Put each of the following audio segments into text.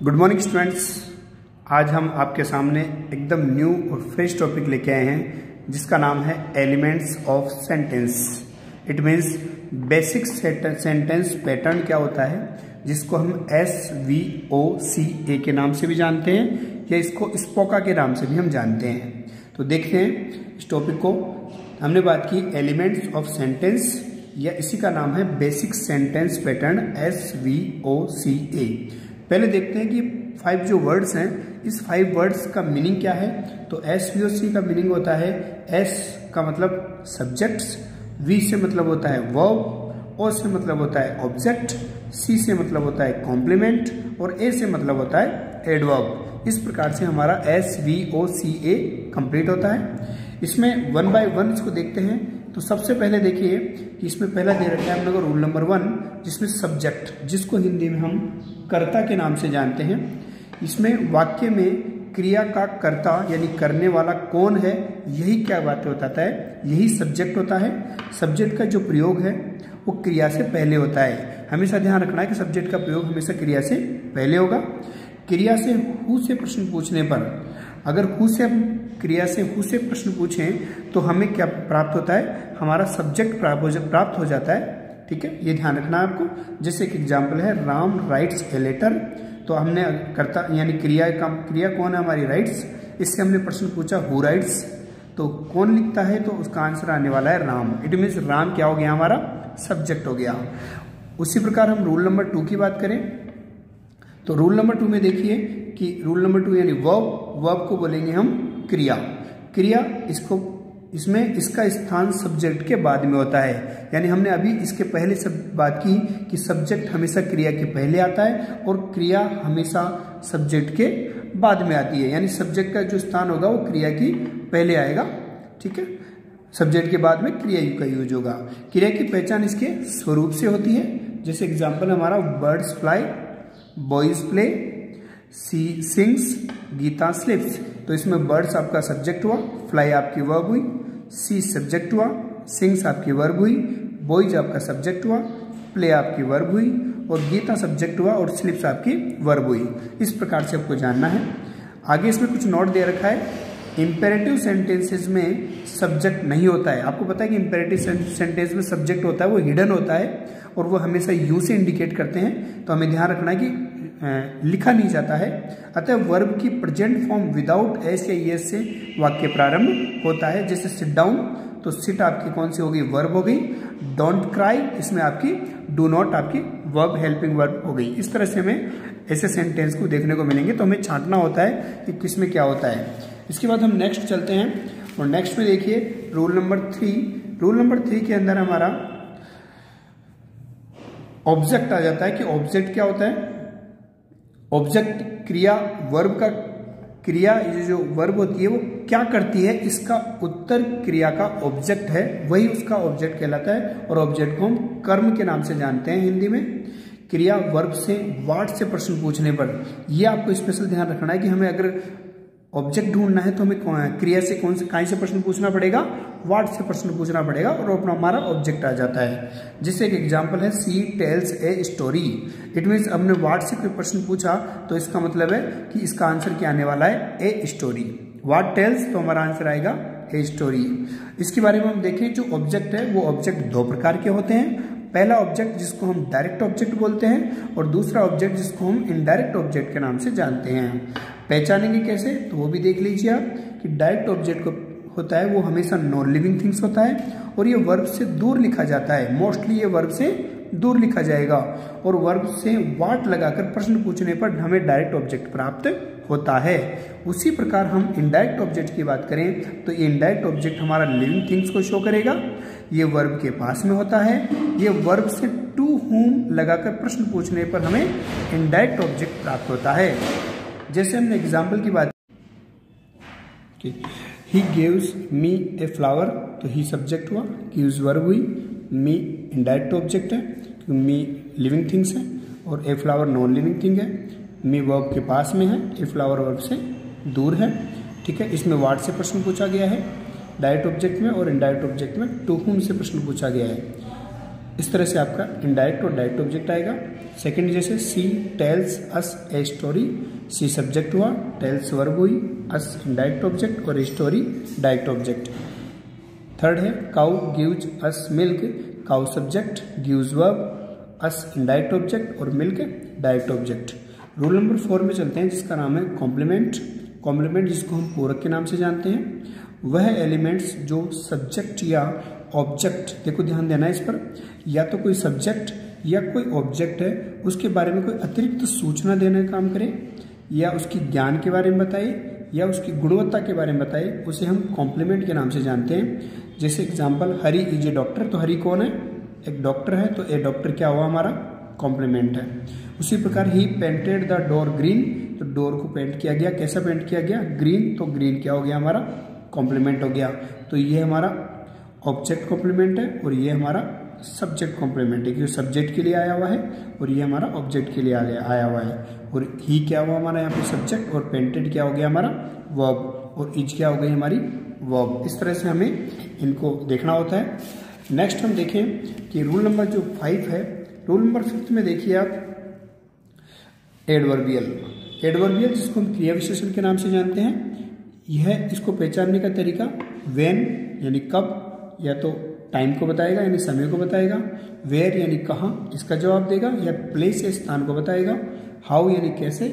Good morning students. आज हम आपके सामने एकदम न्यू और फ्रेश टॉपिक लेके आए हैं जिसका नाम है elements of sentence. It means basic sentence pattern क्या होता है, जिसको हम SVOCA के नाम से भी जानते हैं या इसको स्पोका के नाम से भी हम जानते हैं। तो देखते हैं इस टॉपिक को। हमने बात की एलिमेंट्स ऑफ सेंटेंस या इसी का नाम है बेसिक सेंटेंस पैटर्न SVOCA। पहले देखते हैं कि 5 जो वर्ड्स हैं, इस 5 वर्ड्स का मीनिंग क्या है। तो SVOC का मीनिंग होता है S का मतलब सब्जेक्ट्स, V से मतलब होता है वर्ब, O से मतलब होता है ऑब्जेक्ट, C से मतलब होता है कॉम्प्लीमेंट और A से मतलब होता है एडवर्ब। इस प्रकार से हमारा SVOCA कंप्लीट होता है। इसमें 1 बाय 1 इसको देखते हैं। तो सबसे पहले देखिए कि इसमें पहला दे रखा है हम लोग रूल नंबर 1, जिसमें सब्जेक्ट, जिसको हिंदी में हम कर्ता के नाम से जानते हैं। इसमें वाक्य में क्रिया का कर्ता यानी करने वाला कौन है, यही क्या बात बताता है, यही सब्जेक्ट होता है। सब्जेक्ट का जो प्रयोग है वो क्रिया से पहले होता है। हमेशा ध्यान रखना है कि सब्जेक्ट का प्रयोग हमेशा क्रिया से पहले होगा। क्रिया से हु से प्रश्न पूछने पर, अगर क्रिया से हु से प्रश्न पूछें तो हमें क्या प्राप्त होता है, हमारा सब्जेक्ट प्राप्त हो जाता है। ठीक है, ये ध्यान रखना है आपको। जैसे एक एग्जाम्पल है राम राइट्स ए लेटर। तो हमने कर्ता यानी क्रिया कौन है हमारी, राइट्स। इससे हमने प्रश्न पूछा हु राइट्स, तो कौन लिखता है, तो उसका आंसर आने वाला है राम। इट मीन्स राम क्या हो गया, हमारा सब्जेक्ट हो गया। उसी प्रकार हम रूल नंबर 2 की बात करें तो रूल नंबर 2 में देखिए कि रूल नंबर 2 यानी वर्ब को बोलेंगे हम क्रिया इसमें इसका स्थान सब्जेक्ट के बाद में होता है। यानी हमने अभी इसके पहले सब बात की कि सब्जेक्ट हमेशा क्रिया के पहले आता है और क्रिया हमेशा सब्जेक्ट के बाद में आती है। यानी सब्जेक्ट का जो स्थान होगा वो क्रिया की पहले आएगा। ठीक है, सब्जेक्ट के बाद में क्रिया का यूज होगा। क्रिया की पहचान इसके स्वरूप से होती है। जैसे एग्जाम्पल हमारा बर्ड्स फ्लाई, बॉयज प्ले, सी सिंग्स, गीता स्लिप्स। तो इसमें बर्ड्स आपका सब्जेक्ट हुआ, फ्लाई आपकी वर्ब हुई, सी सब्जेक्ट हुआ, सिंग्स आपकी वर्ब हुई, बॉयज आपका सब्जेक्ट हुआ, प्ले आपकी वर्ब हुई और गीता सब्जेक्ट हुआ और स्लिप्स आपकी वर्ब हुई। इस प्रकार से आपको जानना है। आगे इसमें कुछ नोट दे रखा है। इंपेरेटिव सेंटेंसेस में सब्जेक्ट नहीं होता है। आपको पता है कि इंपेरेटिव सेंटेंस में सब्जेक्ट होता है, वो हिडन होता है और वो हमेशा यू से इंडिकेट करते हैं। तो हमें ध्यान रखना है कि लिखा नहीं जाता है। अतः वर्ब की प्रेजेंट फॉर्म विदाउट एस या एस से वाक्य प्रारंभ होता है। जैसे सिट डाउन, तो सिट आपकी कौन सी हो गई, वर्ब हो गई। डोंट क्राई, इसमें आपकी डू नॉट आपकी वर्ब हेल्पिंग वर्ब हो गई। इस तरह से हमें ऐसे सेंटेंस को देखने को मिलेंगे। तो हमें छांटना होता है कि किसमें क्या होता है। इसके बाद हम नेक्स्ट चलते हैं और नेक्स्ट में देखिए रूल नंबर 3। रूल नंबर 3 के अंदर हमारा ऑब्जेक्ट आ जाता है कि ऑब्जेक्ट क्या होता है। ऑब्जेक्ट क्रिया, वर्ब का क्रिया, ये जो वर्ब होती है वो क्या करती है, इसका उत्तर क्रिया का ऑब्जेक्ट है, वही उसका ऑब्जेक्ट कहलाता है। और ऑब्जेक्ट को हम कर्म के नाम से जानते हैं हिंदी में। क्रिया वर्ब से व्हाट से प्रश्न पूछने पर, यह आपको स्पेशल ध्यान रखना है कि हमें अगर ऑब्जेक्ट ढूंढना है तो हमें क्रिया से कहीं से प्रश्न पूछना पड़ेगा, व्हाट से प्रश्न पूछना पड़ेगा और अपना हमारा ऑब्जेक्ट आ जाता है। जैसे एक एग्जांपल है she tells a story. It means हमने व्हाट से कोई प्रश्न पूछा तो इसका मतलब है कि इसका आंसर क्या आने वाला है, ए स्टोरी। व्हाट टेल्स, तो हमारा आंसर आएगा ए स्टोरी। इसके बारे में हम देखें, जो ऑब्जेक्ट है वो ऑब्जेक्ट 2 प्रकार के होते हैं। पहला ऑब्जेक्ट जिसको हम डायरेक्ट ऑब्जेक्ट बोलते हैं और दूसरा ऑब्जेक्ट जिसको हम इनडायरेक्ट ऑब्जेक्ट के नाम से जानते हैं। पहचानेंगे कैसे, तो वो भी देख लीजिए आप कि डायरेक्ट ऑब्जेक्ट को होता है वो हमेशा नॉन लिविंग थिंग्स होता है और ये वर्ब से दूर लिखा जाता है। मोस्टली ये वर्ब से दूर लिखा जाएगा और वर्ब से व्हाट लगाकर प्रश्न पूछने पर हमें डायरेक्ट ऑब्जेक्ट प्राप्त होता है। उसी प्रकार हम इनडायरेक्ट ऑब्जेक्ट की बात करें तो ये इनडायरेक्ट ऑब्जेक्ट हमारा लिविंग थिंग्स को शो करेगा। ये वर्ब के पास में होता है। ये वर्ब से टू whom लगाकर प्रश्न पूछने पर हमें इनडायरेक्ट ऑब्जेक्ट प्राप्त होता है। जैसे हमने एग्जाम्पल की बात की, he gives me a flower, तो ही सब्जेक्ट हुआ, गिव्स वर्ब हुई, मी इनडायरेक्ट ऑब्जेक्ट है क्योंकि मी लिविंग थिंग्स है और a flower non living thing है। मी वर्ब के पास में है, ए फ्लावर वर्ब से दूर है। ठीक है, इसमें व्हाट से प्रश्न पूछा गया है डायरेक्ट ऑब्जेक्ट में और इनडायरेक्ट ऑब्जेक्ट में टू whom से प्रश्न पूछा गया है। इस तरह से आपका इनडायरेक्ट और डायरेक्ट ऑब्जेक्ट आएगा। सेकंड जैसे she tells us a story, she subject हुआ, टेल्स वर्ब हुई, अस इनडायरेक्ट ऑब्जेक्ट और स्टोरी डायरेक्ट ऑब्जेक्ट। थर्ड है cow gives us milk, cow subject, gives verb, us indirect object और milk direct object. Rule number 4 में चलते हैं जिसका नाम है कॉम्प्लीमेंट। कॉम्प्लीमेंट जिसको हम पूरक के नाम से जानते हैं, वह एलिमेंट्स जो सब्जेक्ट या ऑब्जेक्ट, देखो ध्यान देना इस पर, या तो कोई सब्जेक्ट या कोई ऑब्जेक्ट है उसके बारे में कोई अतिरिक्त सूचना देने का काम करे, या उसकी ज्ञान के बारे में बताए, या उसकी गुणवत्ता के बारे में बताए, उसे हम कॉम्प्लीमेंट के नाम से जानते हैं। जैसे example Hari is a doctor, तो हरी कौन है? एक डॉक्टर है, तो ए डॉक्टर क्या हुआ हमारा? कॉम्प्लीमेंट है। उसी प्रकार ही पेंटेड द डोर ग्रीन, तो डोर को पेंट किया गया, कैसा पेंट किया गया? ग्रीन, तो ग्रीन क्या हो गया हमारा? कॉम्प्लीमेंट हो गया। तो ये हमारा ऑब्जेक्ट कॉम्प्लीमेंट है और ये हमारा सब्जेक्ट कॉम्प्लीमेंट है, क्योंकि सब्जेक्ट के लिए आया हुआ है और ये हमारा ऑब्जेक्ट के लिए आया हुआ है। और ही क्या हुआ हमारा यहाँ पे? सब्जेक्ट, और पेंटेड क्या हो गया हमारा? वर्ब, और इज क्या हो गई हमारी? वर्ब। इस तरह से हमें इनको देखना होता है। नेक्स्ट हम देखें कि रूल नंबर जो 5 है, रूल नंबर 5 में देखिए आप एडवर्बियल। एडवर्बियल जिसको हम क्रिया विशेषण के नाम से जानते हैं, यह इसको पहचानने का तरीका व्हेन यानी कब, या तो टाइम को बताएगा यानी समय को बताएगा, वेयर यानी कहाँ इसका जवाब देगा, या प्लेस या स्थान को बताएगा, हाउ यानी कैसे,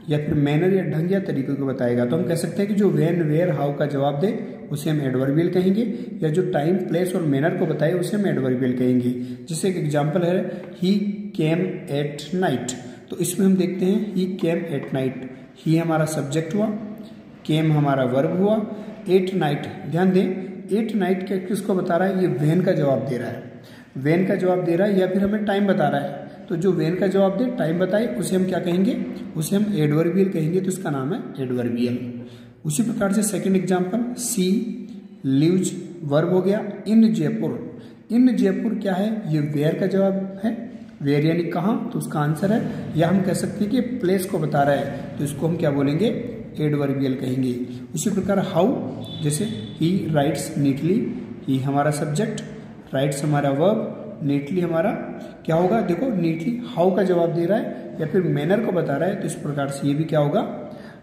या फिर मैनर या ढंग या तरीके को बताएगा। तो हम कह सकते हैं कि जो व्हेन वेयर हाउ का जवाब दे उसे हम एडवर्बियल कहेंगे, या जो टाइम प्लेस और मैनर को बताए उसे हम एडवर्बियल कहेंगे। जैसे एक एग्जाम्पल है ही केम एट नाइट, तो इसमें हम देखते हैं ही केम एट नाइट, ही हमारा सब्जेक्ट हुआ, केम हमारा वर्ब हुआ, एट नाइट, ध्यान दें एट नाइट क्या किसको बता रहा है? ये व्हेन का जवाब दे रहा है, व्हेन का जवाब दे रहा है, या फिर हमें टाइम बता रहा है। तो जो व्हेन का जवाब दे, टाइम बताए, उसे हम क्या कहेंगे? उसे हम एडवर्बियल कहेंगे, तो इसका नाम है एडवर्बियल। उसी प्रकार से second example she lives verb हो गया, इन जयपुर, इन जयपुर क्या है? ये वेयर का जवाब है, वेयर यानी कहाँ, तो उसका आंसर है, या हम कह सकते हैं कि प्लेस को बता रहा है, तो इसको हम क्या बोलेंगे? एडवर्बियल कहेंगे। उसी प्रकार हाउ, जैसे ही राइट्स नीटली, ही हमारा सब्जेक्ट, राइट्स हमारा वर्ब, नीटली हमारा क्या होगा? देखो नीटली हाउ का जवाब दे रहा है या फिर मैनर को बता रहा है, तो इस प्रकार से ये भी क्या होगा?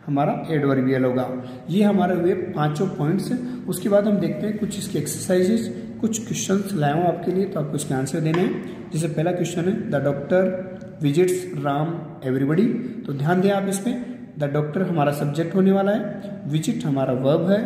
हमारा एडवर्बियल होगा। ये हमारे हुए 5 पॉइंट्स। उसके बाद हम देखते हैं कुछ इसके एक्सरसाइजेस, कुछ क्वेश्चंस लाया हूँ आपके लिए, तो आपको इसके आंसर देने हैं। जैसे पहला क्वेश्चन है the doctor visits Ram everybody, तो ध्यान दें आप इसमें, द डॉक्टर हमारा सब्जेक्ट होने वाला है, विजिट हमारा वर्ब है,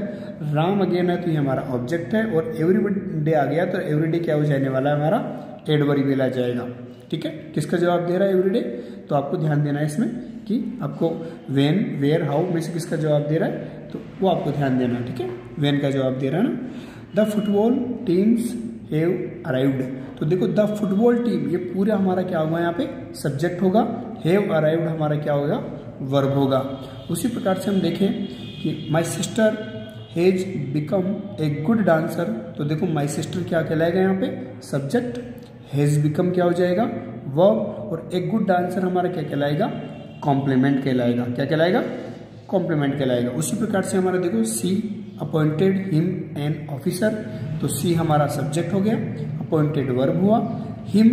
राम अगेन है तो ये हमारा ऑब्जेक्ट है, और एवरीडे आ गया तो एवरीडे क्या हो जाने वाला है? हमारा एडवर्बियल आ जाएगा। ठीक है, किसका जवाब दे रहा है? एवरीडे। तो आपको ध्यान देना है इसमें कि आपको व्हेन वेयर हाउ में से किसका जवाब दे रहा है, तो वो आपको ध्यान देना है। ठीक है, व्हेन का जवाब दे रहा है ना। The football teams have arrived, तो देखो द फुटबॉल टीम, ये पूरा हमारा क्या होगा? यहाँ पे सब्जेक्ट होगा, हैव अराइव्ड हमारा क्या होगा? वर्ब होगा। उसी प्रकार से हम देखें कि my sister has become a good dancer, तो देखो माई सिस्टर क्या कहलाएगा यहाँ पे? सब्जेक्ट, हैज बिकम क्या हो जाएगा? वर्ब, और ए गुड डांसर हमारा क्या कहलाएगा? कॉम्प्लीमेंट कहलाएगा। क्या कहलाएगा? कॉम्प्लीमेंट कहलाएगा। उसी प्रकार से हमारा देखो सी अपॉइंटेड हिम एन ऑफिसर, तो सी हमारा सब्जेक्ट हो गया, अपॉइंटेड वर्ब हुआ, हिम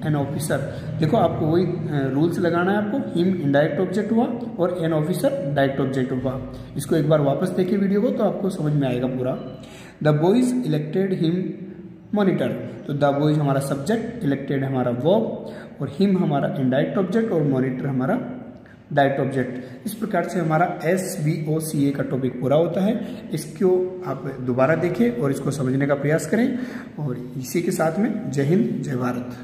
एन ऑफिसर, देखो आपको वही रूल्स लगाना है आपको, हिम इनडायरेक्ट ऑब्जेक्ट हुआ और एन ऑफिसर डायरेक्ट ऑब्जेक्ट हुआ। इसको एक बार वापस देखिए वीडियो को, तो आपको समझ में आएगा पूरा। The boys elected him monitor, तो द बॉयज हमारा सब्जेक्ट, इलेक्टेड हमारा वर्ब, और हिम हमारा इनडायरेक्ट ऑब्जेक्ट और मॉनिटर हमारा डायरेक्ट ऑब्जेक्ट। इस प्रकार से हमारा SVOCA का टॉपिक पूरा होता है। इसको आप दोबारा देखें और इसको समझने का प्रयास करें, और इसी के साथ में जय हिंद जय भारत।